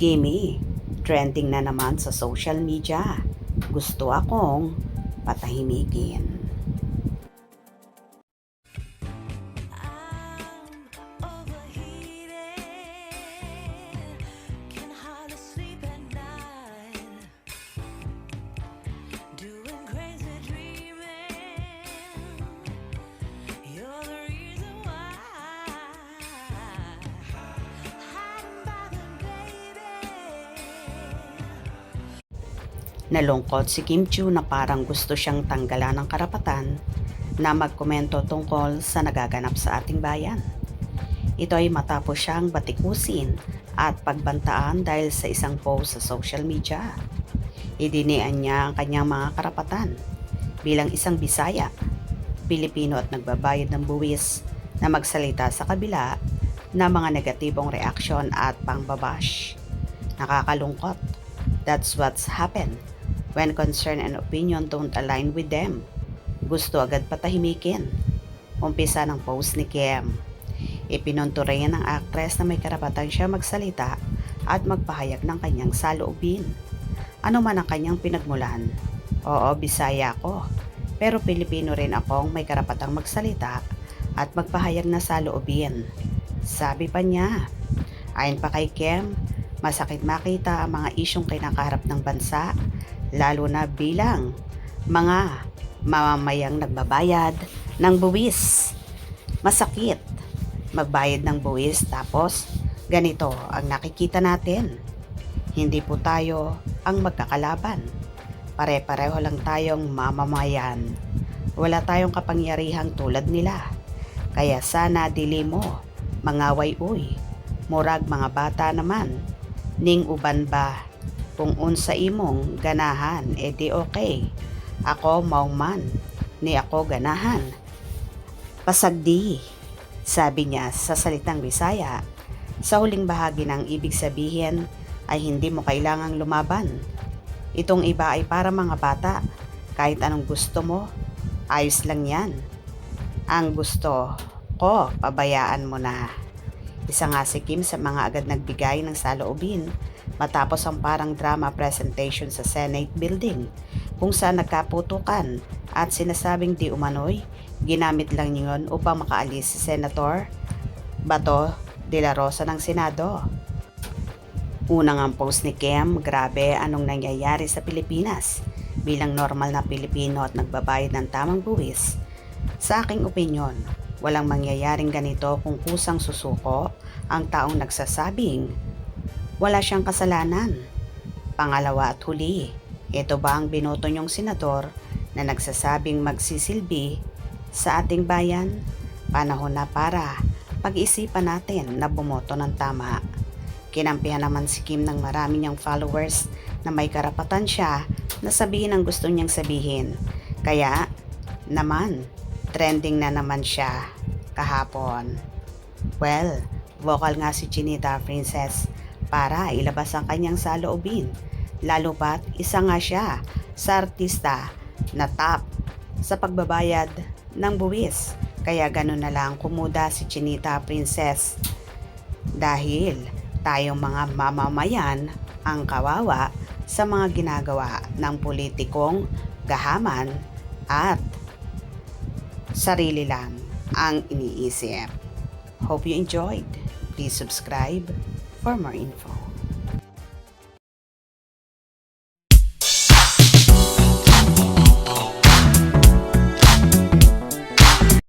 Gimme, trending na naman sa social media. Gusto akong patahimikin. Nalungkot si Kim Chiu na parang gusto siyang tanggalan ng karapatan na magkomento tungkol sa nagaganap sa ating bayan. Ito ay matapos siyang batikusin at pagbantaan dahil sa isang post sa social media. Idinian niya ang kanyang mga karapatan bilang isang Bisaya, Pilipino at nagbabayad ng buwis na magsalita sa kabila ng mga negatibong reaksyon at pangbabash. Nakakalungkot. That's what's happened when concern and opinion don't align with them. Gusto agad patahimikin. Umpisa ng post ni Kim. Ipinunto rin ng actress na may karapatan siya magsalita at magpahayag ng kanyang saloobin. Ano man ang kanyang pinagmulan. Oo, Bisaya ako. Pero Pilipino rin akong may karapatang magsalita at magpahayag na saloobin. Sabi pa niya. Ayon pa kay Kim, masakit makita ang mga isyong kinakaharap ng bansa, lalo na bilang mga mamamayang nagbabayad ng buwis. Masakit magbayad ng buwis tapos ganito ang nakikita natin. Hindi po tayo ang magkakalaban. Pare-pareho lang tayong mamamayan. Wala tayong kapangyarihang tulad nila. Kaya sana dili mo, mangaway uy. Murag mga bata naman. Ning uban ba? Kung unsa imong ganahan, edi okay. Ako mauman, ni ako ganahan. Pasagdi, sabi niya sa salitang Bisaya. Sa huling bahagi ng ibig sabihin ay hindi mo kailangang lumaban. Itong iba ay para mga bata. Kahit anong gusto mo, ayos lang yan. Ang gusto ko, pabayaan mo na. Isa nga si Kim sa mga agad nagbigay ng saloobin matapos ang parang drama presentation sa Senate building kung saan nagkaputukan at sinasabing di umano'y ginamit lang niyon upang makaalis si Senator Bato de la Rosa ng Senado. Unang ang post ni Kim, grabe anong nangyayari sa Pilipinas bilang normal na Pilipino at nagbabayad ng tamang buwis. Sa aking opinyon, walang mangyayaring ganito kung kusang susuko ang taong nagsasabing wala siyang kasalanan. Pangalawa at huli, ito ba ang binoto niyong senador na nagsasabing magsisilbi sa ating bayan? Panahon na para pag-isipan natin na bumoto ng tama. Kinampihan naman si Kim ng marami niyang followers na may karapatan siya na sabihin ang gusto niyang sabihin. Kaya naman, trending na naman siya kahapon. Well, vocal nga si Chinita Princess para ilabas ang kanyang saloobin. Lalo pat isa nga siya sa artista na top sa pagbabayad ng buwis. Kaya ganun na lang kumuda si Chinita Princess. Dahil tayong mga mamamayan ang kawawa sa mga ginagawa ng politikong gahaman at sarili lang ang iniisip. Hope you enjoyed. Please subscribe for more info.